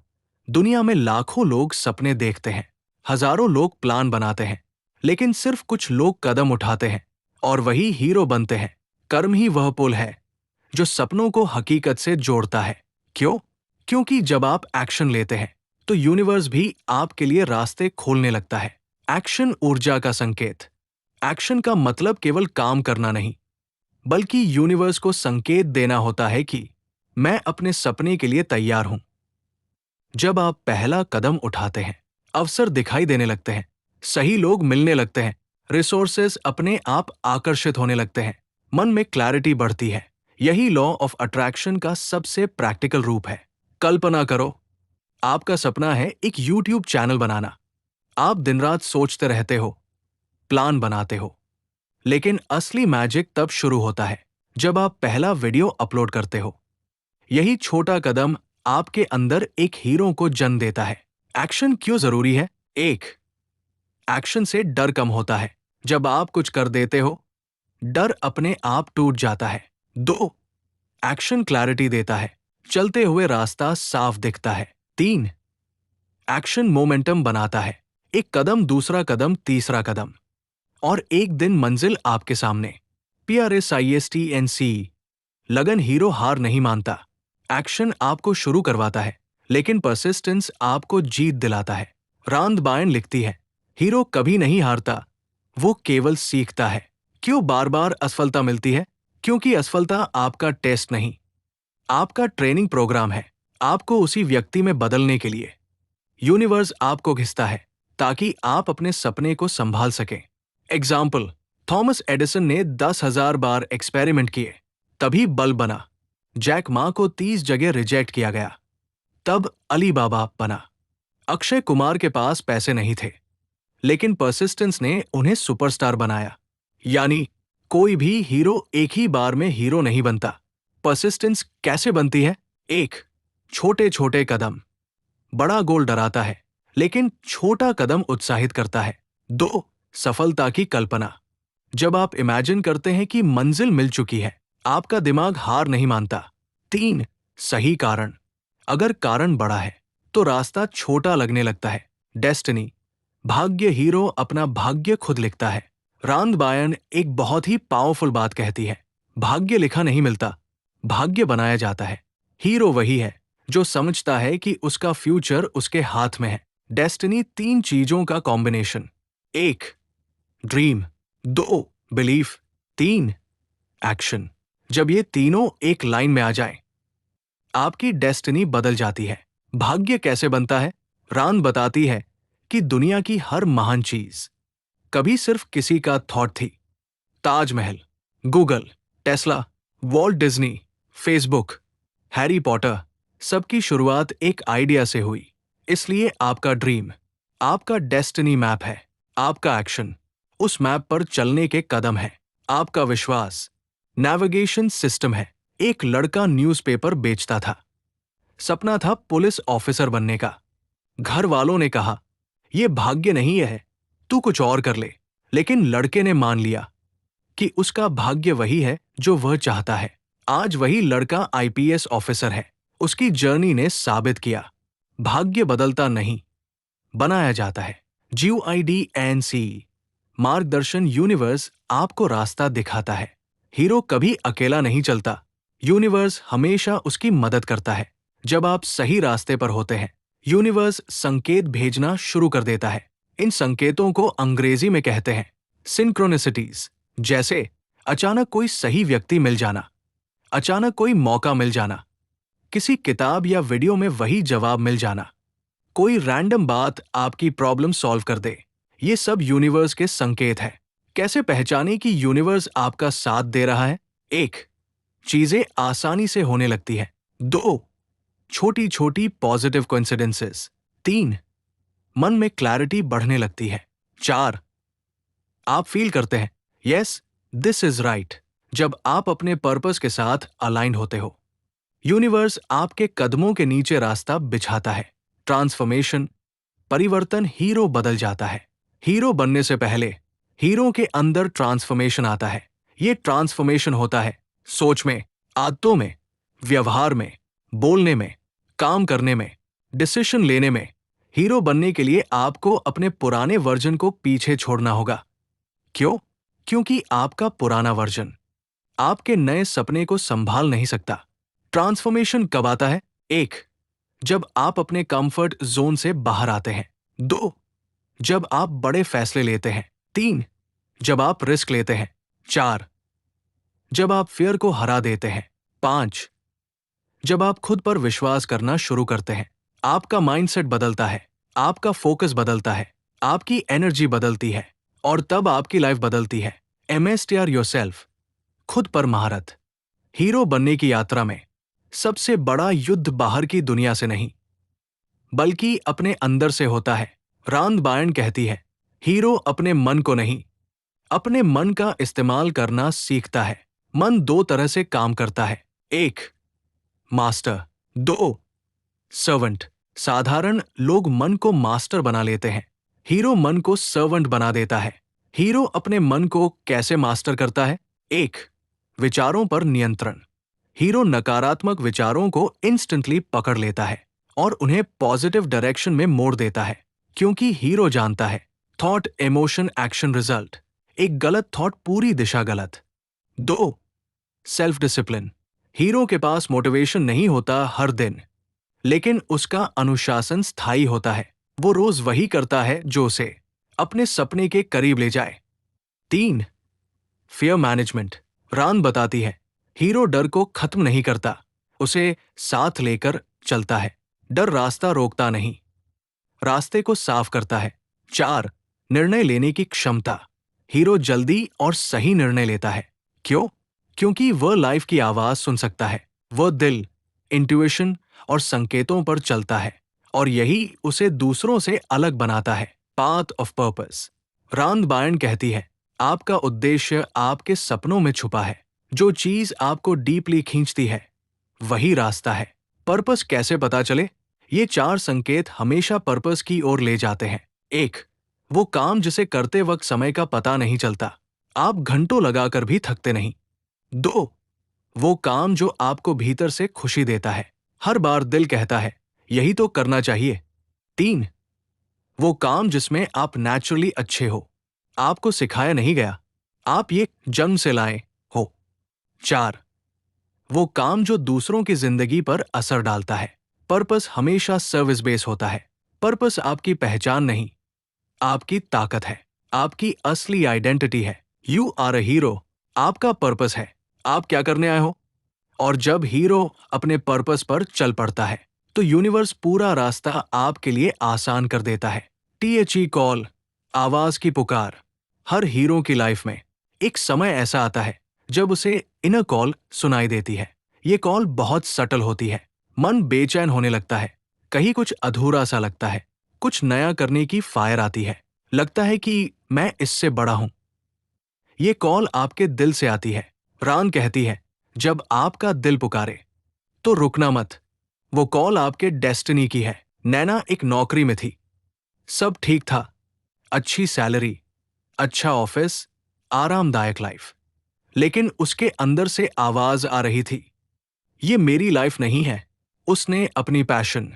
दुनिया में लाखों लोग सपने देखते हैं, हजारों लोग प्लान बनाते हैं, लेकिन सिर्फ कुछ लोग कदम उठाते हैं और वही हीरो बनते हैं। कर्म ही वह पुल है जो सपनों को हकीकत से जोड़ता है। क्यों? क्योंकि जब आप एक्शन लेते हैं तो यूनिवर्स भी आपके लिए रास्ते खोलने लगता है। एक्शन ऊर्जा का संकेत। एक्शन का मतलब केवल काम करना नहीं, बल्कि यूनिवर्स को संकेत देना होता है कि मैं अपने सपने के लिए तैयार हूं। जब आप पहला कदम उठाते हैं, अवसर दिखाई देने लगते हैं, सही लोग मिलने लगते हैं, रिसोर्सेज अपने आप आकर्षित होने लगते हैं, मन में क्लैरिटी बढ़ती है। यही लॉ ऑफ अट्रैक्शन का सबसे प्रैक्टिकल रूप है। कल्पना करो, आपका सपना है एक यूट्यूब चैनल बनाना। आप दिन रात सोचते रहते हो, प्लान बनाते हो, लेकिन असली मैजिक तब शुरू होता है जब आप पहला वीडियो अपलोड करते हो। यही छोटा कदम आपके अंदर एक हीरो को जन्म देता है। एक्शन क्यों जरूरी है? 1 एक्शन से डर कम होता है। जब आप कुछ कर देते हो, डर अपने आप टूट जाता है। 2 एक्शन क्लैरिटी देता है, चलते हुए रास्ता साफ दिखता है। 3 एक्शन मोमेंटम बनाता है, एक कदम, दूसरा कदम, तीसरा कदम, और एक दिन मंजिल आपके सामने। PRSISTNC लगन। हीरो हार नहीं मानता। एक्शन आपको शुरू करवाता है, लेकिन परसिस्टेंस आपको जीत दिलाता है। रांद बायन लिखती है, हीरो कभी नहीं हारता, वो केवल सीखता है। क्यों बार बार असफलता मिलती है? क्योंकि असफलता आपका टेस्ट नहीं, आपका ट्रेनिंग प्रोग्राम है, आपको उसी व्यक्ति में बदलने के लिए। यूनिवर्स आपको घिसता है ताकि आप अपने सपने को संभाल सकें। एग्जाम्पल, थॉमस एडिसन ने 10,000 बार एक्सपेरिमेंट किए, तभी बल्ब बना। जैक मा को 30 जगह रिजेक्ट किया गया, तब अली बाबा बना। अक्षय कुमार के पास पैसे नहीं थे, लेकिन परसिस्टेंस ने उन्हें सुपरस्टार बनाया। यानी कोई भी हीरो एक ही बार में हीरो नहीं बनता। परसिस्टेंस कैसे बनती है? 1 छोटे छोटे कदम। बड़ा गोल डराता है, लेकिन छोटा कदम उत्साहित करता है। 2 सफलता की कल्पना। जब आप इमेजिन करते हैं कि मंजिल मिल चुकी है, आपका दिमाग हार नहीं मानता। 3 सही कारण। अगर कारण बड़ा है तो रास्ता छोटा लगने लगता है। डेस्टिनी, भाग्य। हीरो अपना भाग्य खुद लिखता है। रांद बायन एक बहुत ही पावरफुल बात कहती है, भाग्य लिखा नहीं मिलता, भाग्य बनाया जाता है। हीरो वही है जो समझता है कि उसका फ्यूचर उसके हाथ में है। डेस्टिनी 3 चीजों का कॉम्बिनेशन। 1 dream, 2 belief, 3 action. जब ये तीनों एक लाइन में आ जाएं, आपकी डेस्टिनी बदल जाती है। भाग्य कैसे बनता है? रांद बताती है कि दुनिया की हर महान चीज कभी सिर्फ किसी का थॉट थी। Taj Mahal, Google, Tesla, Walt Disney, Facebook, Harry Potter, सबकी शुरुआत एक आइडिया से हुई। इसलिए आपका ड्रीम आपका डेस्टिनी मैप है। आपका एक्शन उस मैप पर चलने के कदम है। आपका विश्वास नेविगेशन सिस्टम है। एक लड़का न्यूज़पेपर बेचता था, सपना था पुलिस ऑफिसर बनने का। घर वालों ने कहा, यह भाग्य नहीं है, तू कुछ और कर ले। लेकिन लड़के ने मान लिया कि उसका भाग्य वही है जो वह चाहता है। आज वही लड़का IPS ऑफिसर है। उसकी जर्नी ने साबित किया, भाग्य बदलता नहीं, बनाया जाता है। GUIDNC मार्गदर्शन। यूनिवर्स आपको रास्ता दिखाता है। हीरो कभी अकेला नहीं चलता, यूनिवर्स हमेशा उसकी मदद करता है। जब आप सही रास्ते पर होते हैं, यूनिवर्स संकेत भेजना शुरू कर देता है। इन संकेतों को अंग्रेजी में कहते हैं सिंक्रोनिसिटीज। जैसे अचानक कोई सही व्यक्ति मिल जाना, अचानक कोई मौका मिल जाना, किसी किताब या वीडियो में वही जवाब मिल जाना, कोई रैंडम बात आपकी प्रॉब्लम सॉल्व कर दे। ये सब यूनिवर्स के संकेत है। कैसे पहचाने कि यूनिवर्स आपका साथ दे रहा है? 1 चीजें आसानी से होने लगती है। 2 छोटी छोटी पॉजिटिव कोइंसिडेंसेस। 3 मन में क्लैरिटी बढ़ने लगती है। 4 आप फील करते हैं, यस दिस इज राइट। जब आप अपने पर्पस के साथ अलाइंड होते हो। यूनिवर्स आपके कदमों के नीचे रास्ता बिछाता है। ट्रांसफॉर्मेशन, परिवर्तन, हीरो बदल जाता है। हीरो बनने से पहले हीरो के अंदर ट्रांसफॉर्मेशन आता है। ये ट्रांसफॉर्मेशन होता है सोच में, आदतों में, व्यवहार में, बोलने में, काम करने में, डिसीजन लेने में। हीरो बनने के लिए आपको अपने पुराने वर्जन को पीछे छोड़ना होगा। क्यों? क्योंकि आपका पुराना वर्जन आपके नए सपने को संभाल नहीं सकता। ट्रांसफॉर्मेशन कब आता है? 1. जब आप अपने कंफर्ट जोन से बाहर आते हैं। 2. जब आप बड़े फैसले लेते हैं। 3. जब आप रिस्क लेते हैं। 4. जब आप फियर को हरा देते हैं। 5. जब आप खुद पर विश्वास करना शुरू करते हैं। आपका माइंडसेट बदलता है, आपका फोकस बदलता है, आपकी एनर्जी बदलती है और तब आपकी लाइफ बदलती है। MSTR योरसेल्फ, खुद पर महारत। हीरो बनने की यात्रा में सबसे बड़ा युद्ध बाहर की दुनिया से नहीं, बल्कि अपने अंदर से होता है। रांद बायर्न कहती है, हीरो अपने मन को नहीं, अपने मन का इस्तेमाल करना सीखता है। मन 2 तरह से काम करता है। 1. मास्टर। 2. सर्वेंट। साधारण लोग मन को मास्टर बना लेते हैं, हीरो मन को सर्वेंट बना देता है। हीरो अपने मन को कैसे मास्टर करता है? 1. विचारों पर नियंत्रण। हीरो नकारात्मक विचारों को इंस्टेंटली पकड़ लेता है और उन्हें पॉजिटिव डायरेक्शन में मोड़ देता है, क्योंकि हीरो जानता है थॉट, इमोशन, एक्शन, रिजल्ट। एक गलत थॉट, पूरी दिशा गलत। 2. Self discipline. हीरो के पास मोटिवेशन नहीं होता हर दिन, लेकिन उसका अनुशासन स्थायी होता है। वो रोज वही करता है जो उसे अपने सपने के करीब ले जाए। 3. Fear management. रान बताती है, हीरो डर को खत्म नहीं करता, उसे साथ लेकर चलता है। डर रास्ता रोकता नहीं, रास्ते को साफ करता है। 4. निर्णय लेने की क्षमता। हीरो जल्दी और सही निर्णय लेता है। क्यों? क्योंकि वह लाइफ की आवाज सुन सकता है। वह दिल, इंट्यूशन और संकेतों पर चलता है और यही उसे दूसरों से अलग बनाता है। Path of purpose. Rhonda Byrne कहती है, आपका उद्देश्य आपके सपनों में छुपा है। जो चीज आपको डीपली खींचती है वही रास्ता है। पर्पस कैसे पता चले? ये 4 संकेत हमेशा पर्पस की ओर ले जाते हैं। 1. वो काम जिसे करते वक्त समय का पता नहीं चलता, आप घंटों लगाकर भी थकते नहीं। 2. वो काम जो आपको भीतर से खुशी देता है, हर बार दिल कहता है यही तो करना चाहिए। 3. वो काम जिसमें आप नेचुरली अच्छे हो, आपको सिखाया नहीं गया, आप ये जन्म से लाए हो। 4. वो काम जो दूसरों की जिंदगी पर असर डालता है। पर्पस हमेशा सर्विस बेस होता है। पर्पस आपकी पहचान नहीं, आपकी ताकत है, आपकी असली आइडेंटिटी है। यू आर अ हीरो, आपका पर्पस है, आप क्या करने आए हो। और जब हीरो अपने पर्पस पर चल पड़ता है तो यूनिवर्स पूरा रास्ता आपके लिए आसान कर देता है। THE कॉल, आवाज की पुकार। हर हीरो की लाइफ में एक समय ऐसा आता है जब उसे इनर कॉल सुनाई देती है। ये कॉल बहुत सटल होती है। मन बेचैन होने लगता है, कहीं कुछ अधूरा सा लगता है, कुछ नया करने की फायर आती है, लगता है कि मैं इससे बड़ा हूं। ये कॉल आपके दिल से आती है। रान कहती है, जब आपका दिल पुकारे तो रुकना मत। वो कॉल आपके डेस्टिनी की है। नैना एक नौकरी में थी, सब ठीक था, अच्छी सैलरी, अच्छा ऑफिस, आरामदायक लाइफ, लेकिन उसके अंदर से आवाज आ रही थी, ये मेरी लाइफ नहीं है। उसने अपनी पैशन,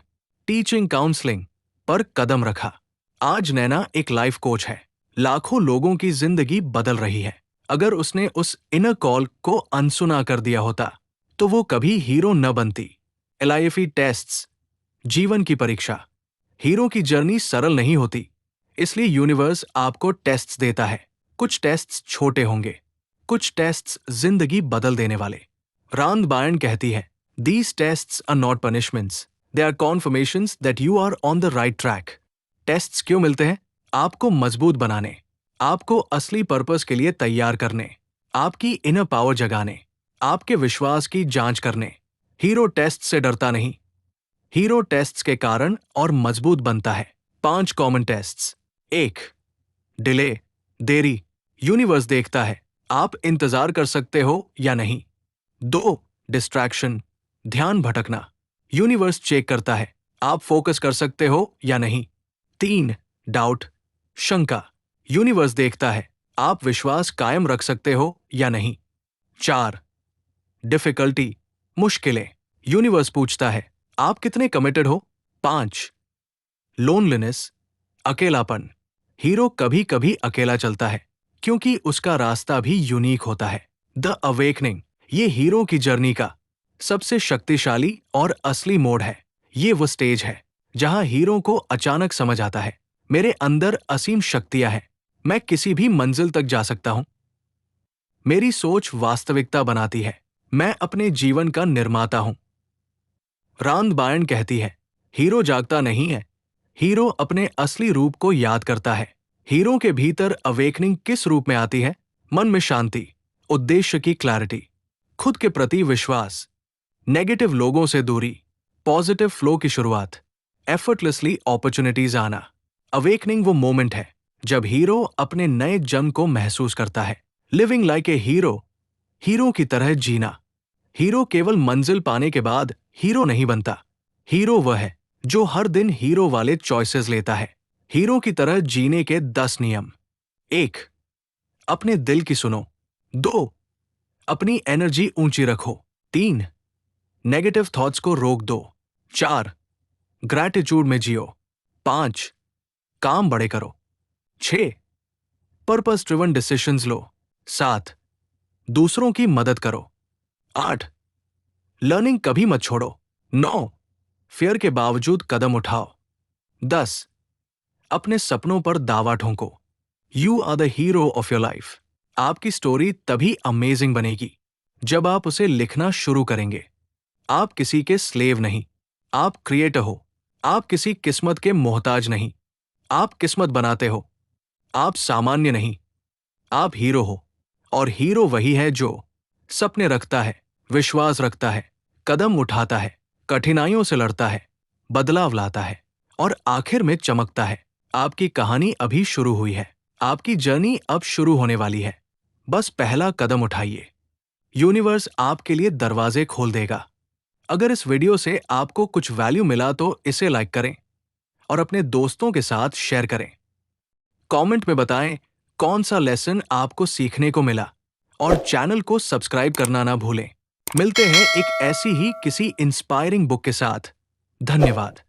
टीचिंग, काउंसलिंग पर कदम रखा। आज नैना एक लाइफ कोच है, लाखों लोगों की जिंदगी बदल रही है। अगर उसने उस इनर कॉल को अनसुना कर दिया होता तो वो कभी हीरो न बनती। LIFE टेस्ट्स, जीवन की परीक्षा। हीरो की जर्नी सरल नहीं होती, इसलिए यूनिवर्स आपको टेस्ट्स देता है। कुछ टेस्ट्स छोटे होंगे, कुछ टेस्ट्स जिंदगी बदल देने वाले। रांद बायर्न कहती है, These tests are not punishments, they are confirmations that you are on the right track. Tests क्यों मिलते हैं? आपको मजबूत बनाने, आपको असली पर्पस के लिए तैयार करने, आपकी इनर पावर जगाने, आपके विश्वास की जांच करने। हीरो टेस्ट से डरता नहीं, हीरो टेस्ट्स के कारण और मजबूत बनता है। 5 कॉमन टेस्ट्स। 1. डिले, देरी। यूनिवर्स देखता है आप इंतजार कर सकते हो या नहीं। 2. डिस्ट्रैक्शन, ध्यान भटकना, यूनिवर्स चेक करता है आप फोकस कर सकते हो या नहीं। 3. डाउट, शंका, यूनिवर्स देखता है आप विश्वास कायम रख सकते हो या नहीं। 4. डिफिकल्टी, मुश्किलें, यूनिवर्स पूछता है आप कितने कमिटेड हो। 5. लोनलीनेस, अकेलापन, हीरो कभी कभी अकेला चलता है क्योंकि उसका रास्ता भी यूनिक होता है। द अवेकनिंग, ये हीरो की जर्नी का सबसे शक्तिशाली और असली मोड़ है। ये वो स्टेज है जहां हीरो को अचानक समझ आता है मेरे अंदर असीम शक्तियां हैं, मैं किसी भी मंजिल तक जा सकता हूं। मेरी सोच वास्तविकता बनाती है, मैं अपने जीवन का निर्माता हूं। रांद बायन कहती है हीरो जागता नहीं है, हीरो अपने असली रूप को याद करता है। हीरो के भीतर अवेकनिंग किस रूप में आती है? मन में शांति, उद्देश्य की क्लैरिटी, खुद के प्रति विश्वास, नेगेटिव लोगों से दूरी, पॉजिटिव फ्लो की शुरुआत, एफर्टलेसली अपॉर्चुनिटीज आना। अवेकनिंग वो मोमेंट है जब हीरो अपने नए जन्म को महसूस करता है। Living like a hero, hero की तरह जीना। हीरो केवल मंजिल पाने के बाद हीरो नहीं बनता, हीरो वह है जो हर दिन हीरो वाले चॉइसेस लेता है। हीरो की तरह जीने के 10 नियम। 1. अपने दिल की सुनो। 2. अपनी एनर्जी ऊंची रखो। 3. नेगेटिव थॉट्स को रोक दो। 4. ग्रैटिट्यूड में जियो। 5. काम बड़े करो। 6. पर्पस ड्रिवन डिसीजंस लो। 7. दूसरों की मदद करो। 8. लर्निंग कभी मत छोड़ो। 9. फियर के बावजूद कदम उठाओ। 10. अपने सपनों पर दावा ठोंको। You are the hero of your life. आपकी स्टोरी तभी अमेजिंग बनेगी जब आप उसे लिखना शुरू करेंगे। आप किसी के स्लेव नहीं, आप क्रिएटर हो। आप किसी किस्मत के मोहताज नहीं, आप किस्मत बनाते हो। आप सामान्य नहीं, आप हीरो हो। और हीरो वही है जो सपने रखता है, विश्वास रखता है, कदम उठाता है, कठिनाइयों से लड़ता है, बदलाव लाता है और आखिर में चमकता है। आपकी कहानी अभी शुरू हुई है, आपकी जर्नी अब शुरू होने वाली है। बस पहला कदम उठाइए, यूनिवर्स आपके लिए दरवाजे खोल देगा। अगर इस वीडियो से आपको कुछ वैल्यू मिला तो इसे लाइक करें और अपने दोस्तों के साथ शेयर करें। कमेंट में बताएं कौन सा लेसन आपको सीखने को मिला और चैनल को सब्सक्राइब करना ना भूलें। मिलते हैं एक ऐसी ही किसी इंस्पायरिंग बुक के साथ। धन्यवाद।